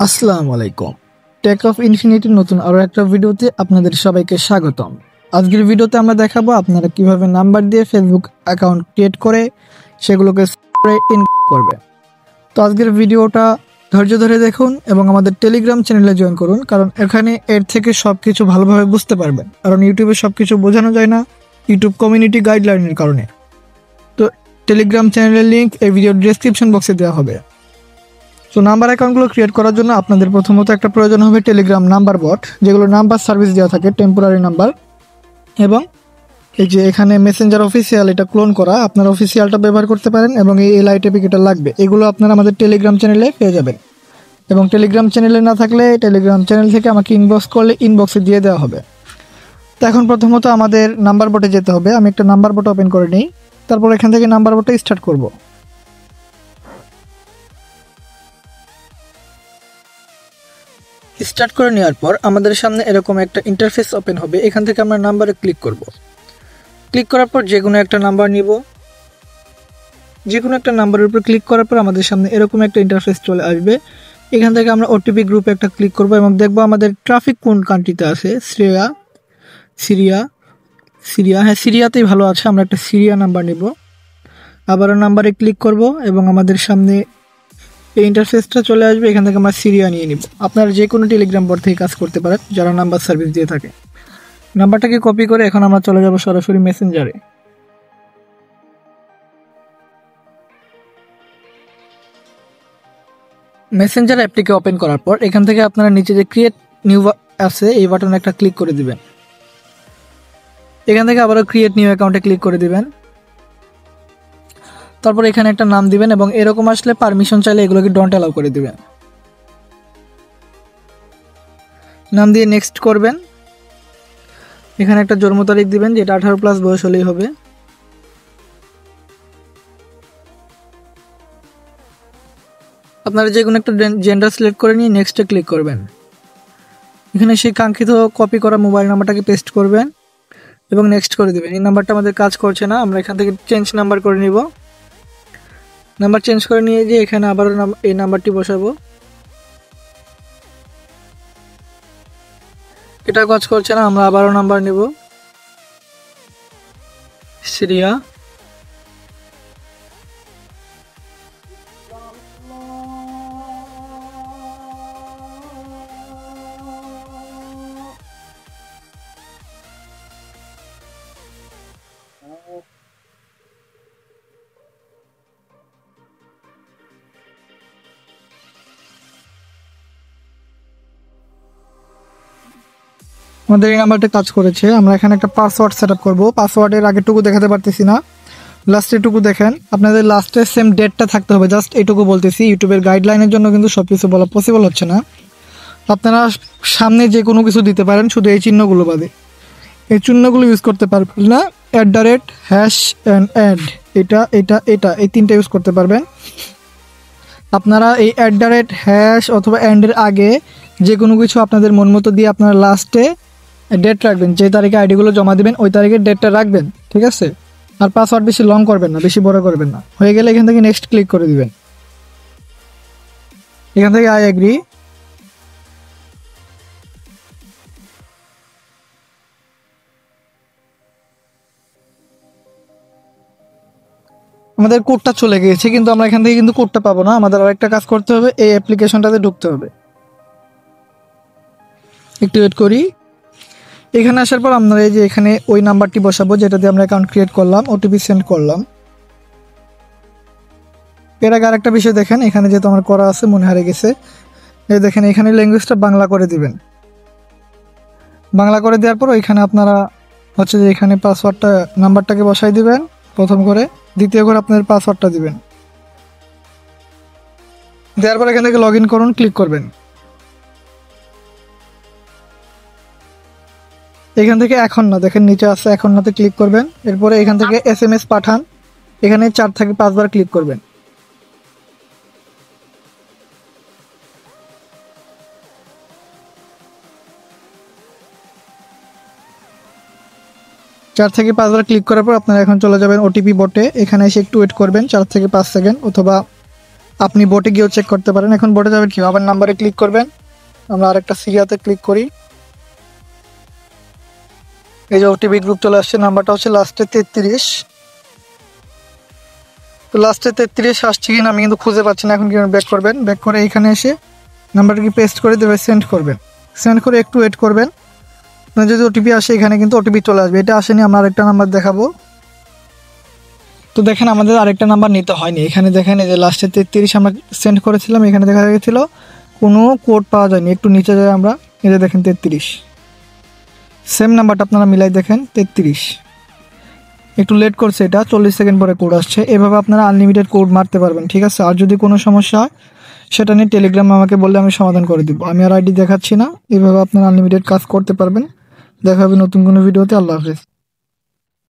আসসালামু আলাইকুম। Take off ইনফিনিটির নতুন আরও একটা ভিডিওতে আপনাদের সবাইকে স্বাগতম। আজকের ভিডিওতে আমরা দেখাবো আপনারা কিভাবে নাম্বার দিয়ে ফেসবুক অ্যাকাউন্ট ক্রিয়েট করে সেগুলোকে ইন করবে। তো আজকের ভিডিওটা ধৈর্য ধরে দেখুন এবং আমাদের টেলিগ্রাম চ্যানেলে জয়েন করুন, কারণ এখানে এর থেকে সব কিছু ভালোভাবে বুঝতে পারবেন, কারণ ইউটিউবে সব কিছু বোঝানো যায় না ইউটিউব কমিউনিটি গাইডলাইনের কারণে। তো টেলিগ্রাম চ্যানেলের লিঙ্ক এই ভিডিওর ডেসক্রিপশন বক্সে দেওয়া হবে। তো নাম্বার অ্যাকাউন্টগুলো ক্রিয়েট করার জন্য আপনাদের প্রথমত একটা প্রয়োজন হবে টেলিগ্রাম নাম্বার বট, যেগুলো নাম্বার সার্ভিস দেওয়া থাকে টেম্পোরারি নাম্বার, এবং এই যে এখানে মেসেঞ্জার অফিসিয়াল, এটা ক্লোন করা, আপনারা অফিসিয়ালটা ব্যবহার করতে পারেন এবং এই LITP এটা লাগবে। এগুলো আপনারা আমাদের টেলিগ্রাম চ্যানেলে পেয়ে যাবেন, এবং টেলিগ্রাম চ্যানেলে না থাকলে টেলিগ্রাম চ্যানেল থেকে আমাকে ইনবক্স করলে ইনবক্সে দিয়ে দেওয়া হবে। তো এখন প্রথমত আমাদের নাম্বার বটে যেতে হবে। আমি একটা নাম্বার বট ওপেন করে নিই, তারপর এখান থেকে নাম্বার বটে স্টার্ট করব। স্টার্ট করে নেওয়ার পর আমাদের সামনে এরকম একটা ইন্টারফেস ওপেন হবে। এখান থেকে আমরা নাম্বারে ক্লিক করব। ক্লিক করার পর যে কোনো একটা নাম্বার নিব। যে কোনো একটা নাম্বারের উপর ক্লিক করার পর আমাদের সামনে এরকম একটা ইন্টারফেস চলে আসবে। এখান থেকে আমরা OTP গ্রুপে একটা ক্লিক করব এবং দেখব আমাদের ট্রাফিক কোন কান্ট্রিতে আছে। সিরিয়া, হ্যাঁ সিরিয়াতেই ভালো আছে। আমরা একটা সিরিয়া নাম্বার নিব, আবারও নাম্বারে ক্লিক করব এবং আমাদের সামনে এই ইন্টারফেসটা চলে আসবে। এখান থেকে আমরা সিরিয়া নিয়ে নিব। আপনারা যে কোনো টেলিগ্রাম বট থেকে কাজ করতে পারেন যারা নাম্বার সার্ভিস দিয়ে থাকে। নাম্বারটাকে কপি করে এখন আমরা চলে যাব সরাসরি মেসেঞ্জারে। মেসেঞ্জার অ্যাপটিকে ওপেন করার পর এখান থেকে আপনারা নিচে যে ক্রিয়েট নিউ আছে এই বাটনে একটা ক্লিক করে দিবেন। এখান থেকে আবারও ক্রিয়েট নিউ অ্যাকাউন্টে ক্লিক করে দিবেন। তারপর এখানে একটা নাম দিবেন এবং এরকম আসলে পারমিশন চাইলে এগুলোকে ডোন্ট অ্যালাউ করে দিবেন। নাম দিয়ে নেক্সট করবেন। এখানে একটা জন্ম তারিখ দিবেন, যেটা 18+ বয়স হলেই হবে। আপনারা যে কোনো একটা জেন্ডার সিলেক্ট করে নিয়ে নেক্সটে ক্লিক করবেন। এখানে সেই কাঙ্ক্ষিত কপি করা মোবাইল নাম্বারটাকে পেস্ট করবেন এবং নেক্সট করে দিবেন। এই নাম্বারটা আমাদের কাজ করছে না, আমরা এখান থেকে চেঞ্জ নাম্বার করে নিব। নাম্বার চেঞ্জ করে নিয়ে যে এখানে আবারও এই নাম্বারটি বসাবো। এটা কাজ করছে না, আমরা আবারও নাম্বার নেব। সিরিয়া, আমাদের এই নাম্বারটা কাজ করেছে। আমরা এখানে একটা পাসওয়ার্ড সেট আপ করবো। পাসওয়ার্ডের আগেরটুকু দেখাতে পারতেছি না, লাস্টেরটুকু দেখেন। আপনাদের লাস্টের সেম ডেটটা থাকতে হবে, জাস্ট এইটুকু বলতেছি। ইউটিউবের গাইডলাইনের জন্য কিন্তু সব কিছু বলা পসিবল হচ্ছে না। আপনারা সামনে যে কোনো কিছু দিতে পারেন, শুধু এই চিহ্নগুলো বাদে। এই চিহ্নগুলো ইউজ করতে পারবেন না। @# অ্যান্ড এটা এটা এটা এই তিনটা ইউজ করতে পারবেন। আপনারা এই @ অথবা অ্যান্ডের আগে যে কোনো কিছু আপনাদের মন মতো দিয়ে আপনারা লাস্টে ডেট রাখবেন। যে তারিখে আইডিগুলো জমা দিবেন ওই তারিখের ডেটটা রাখবেন, ঠিক আছে? আর পাসওয়ার্ড বেশি লং করবেন না, বেশি বড় করবেন না। হয়ে গেলে এখান থেকে নেক্সট ক্লিক করে দিবেন। এখান থেকে আই এগ্রি। আমাদের কোডটা চলে গিয়েছে, কিন্তু আমরা এখান থেকে কিন্তু কোডটা পাবো না। আমাদের আরেকটা কাজ করতে হবে, এই অ্যাপ্লিকেশনটাতে ঢুকতে হবে। একটু ওয়েট করি। এখানে আসার পর আমরা এই যে এখানে ওই নাম্বারটি বসাবো যেটা দিয়ে আমরা অ্যাকাউন্ট ক্রিয়েট করলাম, OTP সেন্ড করলাম। এর আগে আরেকটা বিষয় দেখেন, এখানে যেহেতু আমার করা আছে মনে হারিয়ে গেছে, এই দেখেন এখানে ল্যাঙ্গুয়েজটা বাংলা করে দিবেন। বাংলা করে দেওয়ার পর ওইখানে আপনারা হচ্ছে যে এখানে পাসওয়ার্ডটা নাম্বারটাকে বসাই দিবেন প্রথম করে, দ্বিতীয় করে আপনাদের পাসওয়ার্ডটা দিবেন। দেওয়ার পর এখান থেকে লগ ইন করুন, ক্লিক করবেন। এখান থেকে এখন না, দেখেন নিচে আছে এখন নাতে ক্লিক করবেন। এরপরে এখান থেকে SMS পাঠান, এখানে 4 থেকে 5 বার ক্লিক করবেন। चार থেকে 5 বার ক্লিক করার পর আপনারা এখন চলে যাবেন OTP বটে। এখানে এসে একটু ওয়েট করবেন 4 থেকে 5 সেকেন্ড, অথবা আপনি বোটে গিয়েও চেক করতে পারেন। এখন বোটে যাবেন কি, আবার নাম্বারে ক্লিক করবেন। আমরা আরেকটা সিরিয়াতে ক্লিক করি। এই যে ওটিপি গ্রুপ চলে আসছে, নাম্বারটা হচ্ছে লাস্টে 33। তো লাস্টে 33 আসছে কিনা আমি কিন্তু খুঁজে পাচ্ছি না। এখন কিভাবে ব্যাক করবেন, ব্যাক করে এইখানে এসে নাম্বারটা কি পেস্ট করে দেবে, সেন্ড করবেন। সেন্ড করে একটু ওয়েট করবেন, যদি ওটিপি আসে এখানে কিন্তু ওটিপি চলে আসবে। এটা আসেনি, আমরা আরেকটা নাম্বার দেখাবো। তো দেখেন আমাদের আরেকটা নাম্বার নিতে হয়নি। এখানে দেখেন এই যে লাস্টে 33 আমরা সেন্ড করেছিলাম, এখানে দেখা গেছিলো কোনো কোড পাওয়া যায়নি। একটু নিচে যাই আমরা, এই যে দেখেন 33, সেম নাম্বারটা আপনারা মিলাই দেখেন 33। একটু লেট করছে, এটা 40 সেকেন্ড পরে কোড আসছে। এভাবে আপনারা আনলিমিটেড কোড মারতে পারবেন, ঠিক আছে। আর যদি কোনো সমস্যা হয় সেটা নিয়ে টেলিগ্রামে আমাকে বললে আমি সমাধান করে দিব। আমি আর আইডি দেখাচ্ছি না, এভাবে আপনারা আনলিমিটেড কাজ করতে পারবেন। দেখা হবে নতুন কোনো ভিডিওতে। আল্লাহ হাফেজ।